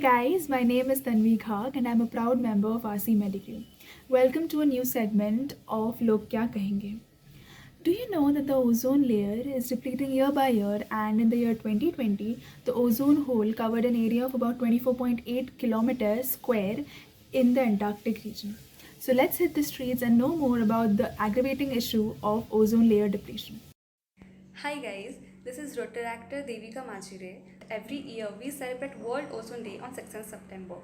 guys, my name is Tanvi Ghag and I'm a proud member of RC Medical. Welcome to a new segment of Log Kya Kahenge. Do you know that the ozone layer is depleting year by year, and in the year 2020, the ozone hole covered an area of about 24.8 kilometers square in the Antarctic region. So let's hit the streets and know more about the aggravating issue of ozone layer depletion. Hi guys, this is Rotaractor Devika Majire. Every year we celebrate World Ozone Day on 2nd September.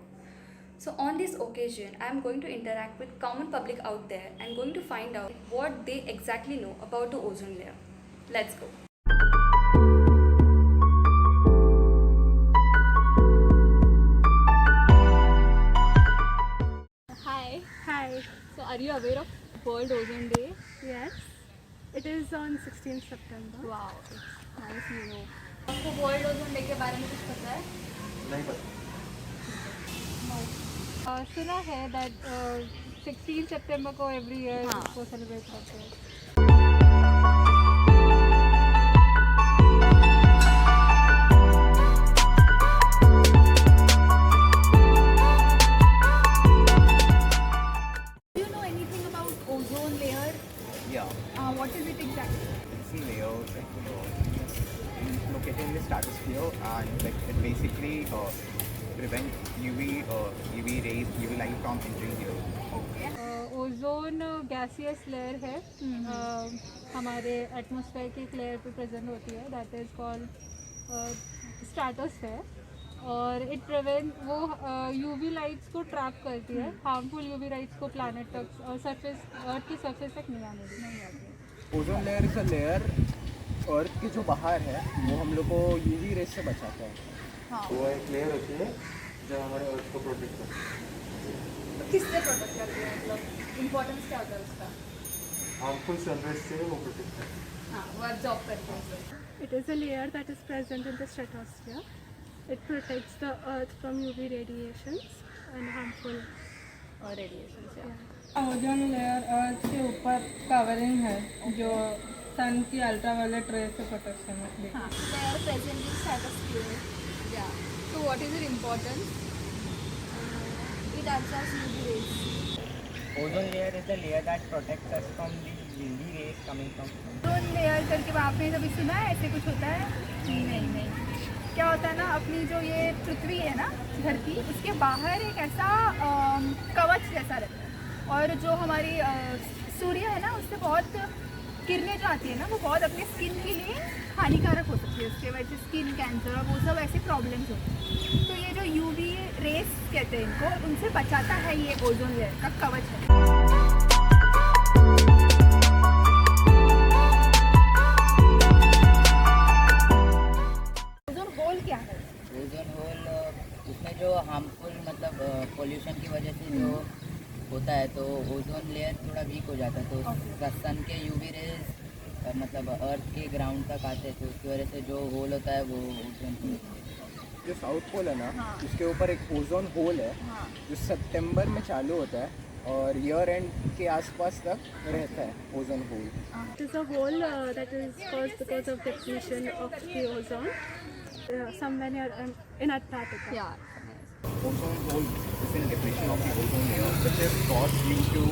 So on this occasion, I am going to interact with common public out there and going to find out what they exactly know about the ozone layer. Let's go. Hi. Hi. So are you aware of World Ozone Day? Yes. It is on 16th September. Wow, it's nice you know. आपको world ozone day के बारे में कुछ पता है? नहीं पता। सुना है that 16 सितंबर को एवरी ईयर हाँ. इसको सेलिब्रेट करते हैं. Do you know anything about ozone layer? Yeah, What is it exactly? it's a layer located in the stratosphere, and it basically prevent UV rays, UV light from entering here. Ozone gaseous layer है. हमारे atmosphere की एक layer पे present होती है, that is called stratosphere. और it prevent वो UV lights को ट्रैप करती है, हार्मफुल यूवी लाइट्स को प्लैनेट तक और सरफेस अर्थ की सरफेस तक नहीं आने देती. Ozone layer is a layer Earth के जो बाहर है वो हम लोग को यूवी रेस से बचाता है. वो एक लेयर होती है जो हमारे अर्थ को प्रोटेक्ट करती है. किससे प्रोटेक्ट करती है, मतलब इम्पोर्टेंस क्या होता है उसका? हार्मफुल सनराइज से वो प्रोटेक्ट करती है. हाँ, वो जॉब करते हैं. It is a layer that is present in the stratosphere. It protects the earth from UV radiations and harmful और रेडिएशन से. ओजोन लेयर अर्थ के ऊपर कवरिंग है जो सन की अल्ट्रावायलेट रे से प्रोटेक्शन है. हाँ, they are present in stratosphere. Yeah. So what is its importance? It absorbs UV rays. Ozone layer is the layer that protects us from the UV rays coming from sun. Ozone layer करके आपने कभी सुना है ऐसे कुछ होता है? नहीं. क्या होता है ना, अपनी जो ये पृथ्वी है ना, धरती, उसके बाहर एक ऐसा कवच जैसा रहता है, और जो हमारी सूर्य है ना, उससे बहुत किरणें जो आती है ना, वो बहुत अपने स्किन के लिए हानिकारक हो सकती है. उसके वजह से स्किन कैंसर और वो सब ऐसे प्रॉब्लम्स होते हैं. तो ये जो यूवी रेस कहते हैं इनको, उनसे बचाता है ये ओजोन लेयर का कवच है. ओजोन होल क्या है? ओजोन होल उसमें जो हार्मफुल मतलब पोल्यूशन की वजह से जो होता है तो ओजोन लेयर थोड़ा वीक हो जाता है, तो सन के यूवी रेज मतलब अर्थ के ग्राउंड तक आते हैं, तो उसकी वजह से जो होल होता है वो ओजोन होल. जो साउथ पोल है ना, उसके ऊपर एक ओजोन होल है जो सितंबर में चालू होता है और ईयर एंड के आसपास तक रहता है ozone hole. It is a hole that is caused because of depletion of the ozone somewhere near in Antarctica. Yeah. Ozone hole is in depletion of the ozone layer, which is caused due to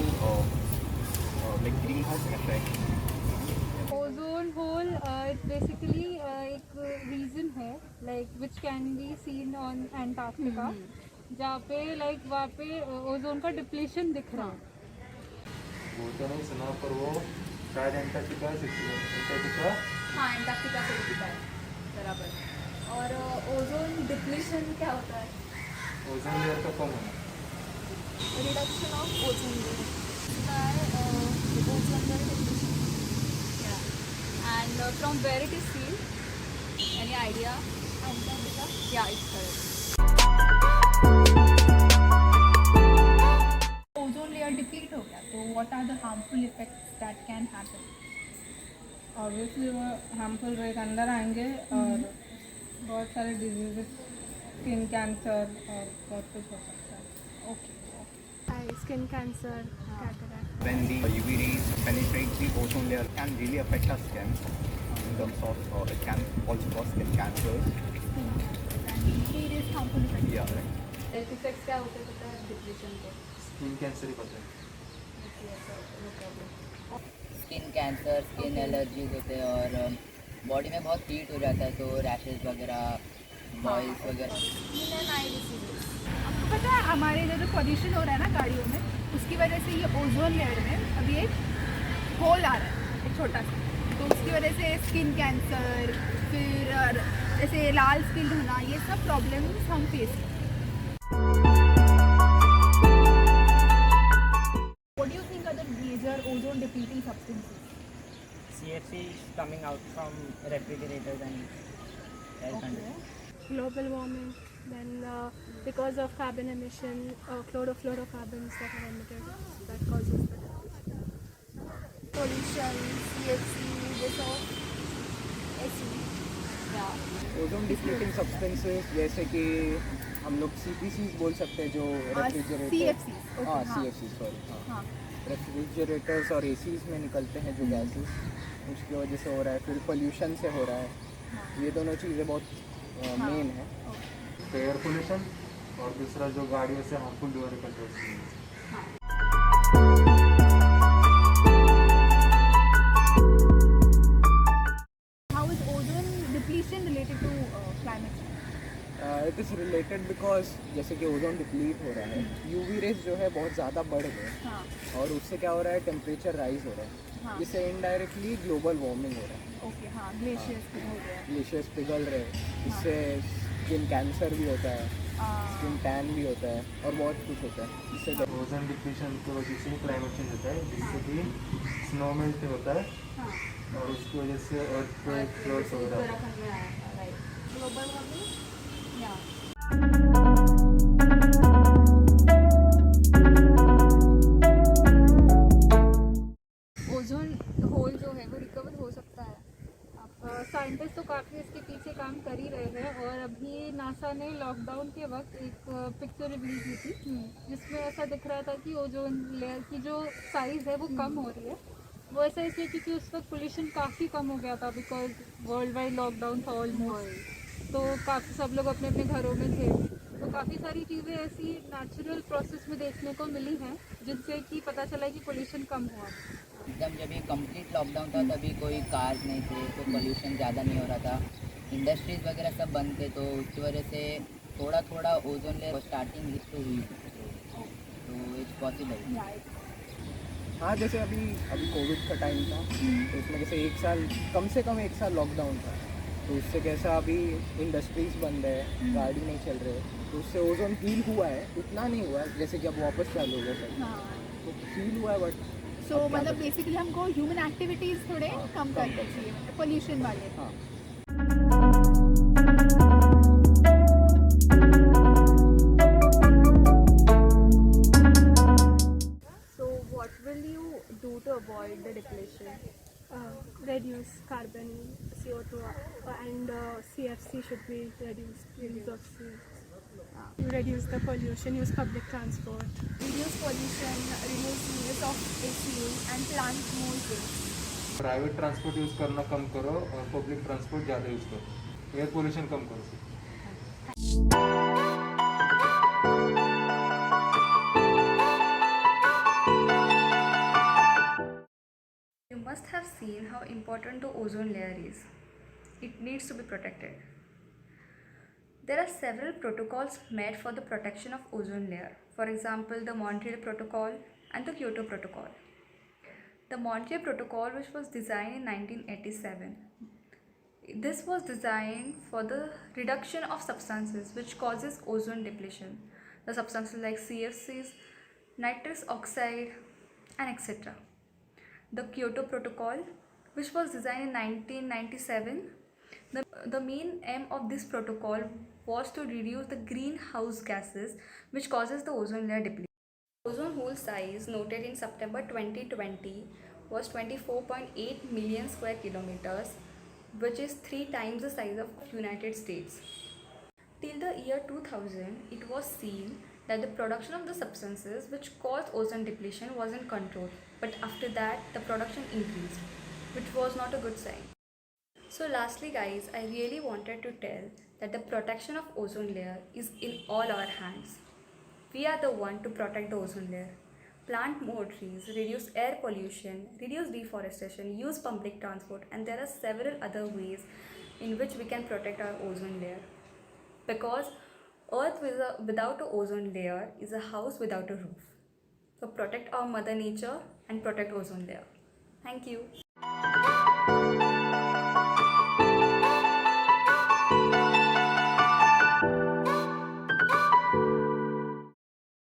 like greenhouse effect. Ozone hole basically एक reason है like which can be seen on Antarctica, जहाँ पे like वहाँ पे ozone का depletion दिख रहा है. वो तो नहीं सुना, पर वो शायद एंटार्क्टिका हाँ, एंटार्क्टिका से दिखता है बराबर. और ओजोन डिप्लीशन क्या होता है? ओजोन लेयर का कम होना. Reduction of ozone layer. Ozone layer depletion. Yeah. And from where it is seen? Any idea? Antarctica. Yeah, it's correct. Ozone layer deplete हो गया तो what are the harmful effects that can happen? Obviously वो harmful ray अंदर आएंगे और बहुत सारे diseases, skin cancer और बहुत कुछ हो सकता है. Okay. Skin cancer, cataract. When the UV rays penetrate the ozone layer, it can really affect our skin in terms of it can also cause skin cancers. Serious harmful effect. या health effects क्या होते हैं पता है depletion के? Skin cancer ही पता है। Skin cancer, skin allergies होते हैं और बॉडी में बहुत हीट हो जाता है तो रैशेज वगैरह, बॉयल्स वगैरह। Skin and I diseases. आपको पता है हमारे इधर जो पॉल्यूशन हो रहा है ना गाड़ियों में, उसकी वजह से ये ओजोन लेयर में अभी एक होल आ रहा है, एक छोटा सा। तो उसकी वजह से स्किन कैंसर, फिर जैसे लाल स्किन होना, ये सब प्रॉब्लम्स हम फेस करते हैं। What do you think are the major ozone depleting substances? CFC is coming out from refrigerators and air conditioners. Global warming, then because of carbon emission, chlorofluorocarbons that are emitted, that causes the Pollution, CFC, this all, ऐसी। Ozone depleting substances जैसे कि हम लोग CPCs बोल सकते हैं, जो refrigerator, CFCs, okay, हाँ हाँ। CFC सॉरी, हाँ हाँ। रेफ्रिजरेटर्स और ACs में निकलते हैं जो गैसेस, उसकी वजह से हो रहा है। फिर पोल्यूशन से हो रहा है। ये दोनों चीज़ें बहुत मेन है। एयर पोल्यूशन और दूसरा जो गाड़ियों से हार्मफुल धुआं निकलता है उसकी। How is ozone depletion related to climate change? It is related because जैसे कि ओजोन डिप्लीट हो रहा है, UV रेज जो है बहुत ज़्यादा बढ़ गए हाँ, और उससे क्या हो रहा है, टेम्परेचर राइज हो रहा है, हाँ। जिससे इनडायरेक्टली ग्लोबल वार्मिंग हो रहा है। ओके, हाँ, ग्लेशियर्स हो गया। ग्लेशियर्स पिघल रहे हैं, इससे स्किन कैंसर भी होता है, स्किन टैन भी होता है और बहुत कुछ होता है। इससे ओजोन डिप्लीशन की वजह से क्लाइमेट चेंज होता है, जिससे कि स्नो मेल्ट होता है और उसकी वजह से अर्थ पे फ्लड्स वगैरह होता है। उत्तराखंड में आया था, राइट। ग्लोबल वार्मिंग, या ओजोन होल जो है वो रिकवर हो सकता है। साइंटिस्ट तो काफ़ी इसके पीछे काम कर ही रहे हैं और अभी नासा ने लॉकडाउन के वक्त एक पिक्चर रिलीज की थी जिसमें ऐसा दिख रहा था कि ओजोन लेयर की जो साइज़ है वो कम हो रही है। वो ऐसा इसलिए क्योंकि उस वक्त पोल्यूशन काफ़ी कम हो गया था, बिकॉज वर्ल्ड वाइड लॉकडाउन था ऑलमोस्ट, तो काफ़ी सब लोग अपने अपने घरों में थे, तो काफ़ी सारी चीज़ें ऐसी नेचुरल प्रोसेस में देखने को मिली हैं जिनसे कि पता चला कि पोल्यूशन कम हुआ। एकदम जब ये कंप्लीट लॉकडाउन था तभी कोई कार्स नहीं थे तो पोल्यूशन ज़्यादा नहीं हो रहा था, इंडस्ट्रीज़ वगैरह सब बंद थे, तो उसकी वजह से थोड़ा थोड़ा ओजोन लेयर स्टार्टिंग हिट तो हुई, तो इट्स पॉसिबल। हाँ, जैसे अभी कोविड का टाइम था तो उसमें जैसे एक साल, कम से कम एक साल लॉकडाउन था, तो उससे कैसा अभी इंडस्ट्रीज़ बंद है, गाड़ी नहीं चल रहे, तो उससे ओजोन हील हुआ है, उतना नहीं हुआ है जैसे कि अब वापस चालू हो गया सब, तो हील हुआ है बट सो मतलब बेसिकली हमको ह्यूमन एक्टिविटीज़ थोड़े कम करने चाहिए पोल्यूशन वाले। हाँ। So what will you do to avoid the depletion? Reduce carbon, CO2 and CFC should be reduced. Use of reduce the pollution, use public transport. Reduce pollution, reduce use of AC and plant more trees. Private transport use करना कम करो और public transport ज़्यादा use करो, air pollution कम करो। You must have seen how important the ozone layer is. It needs to be protected. There are several protocols made for the protection of ozone layer. For example, the Montreal Protocol and the Kyoto Protocol. The Montreal Protocol, which was designed in 1987, this was designed for the reduction of substances which causes ozone depletion. The substances like CFCs, nitrous oxide, and etc. The Kyoto Protocol, which was designed in 1997, the main aim of this protocol was to reduce the greenhouse gases which causes the ozone layer depletion. Ozone hole size noted in September 2020 was 24.8 million square kilometers, which is 3 times the size of United States. Till the year 2000, it was seen that the production of the substances which cause ozone depletion was in control, but after that the production increased, which was not a good sign. So lastly guys, I really wanted to tell that the protection of ozone layer is in all our hands. We are the one to protect the ozone layer. Plant more trees, reduce air pollution, reduce deforestation, use public transport, and there are several other ways in which we can protect our ozone layer. Because Earth without an ozone layer is a house without a roof. So protect our mother nature and protect ozone layer. Thank you.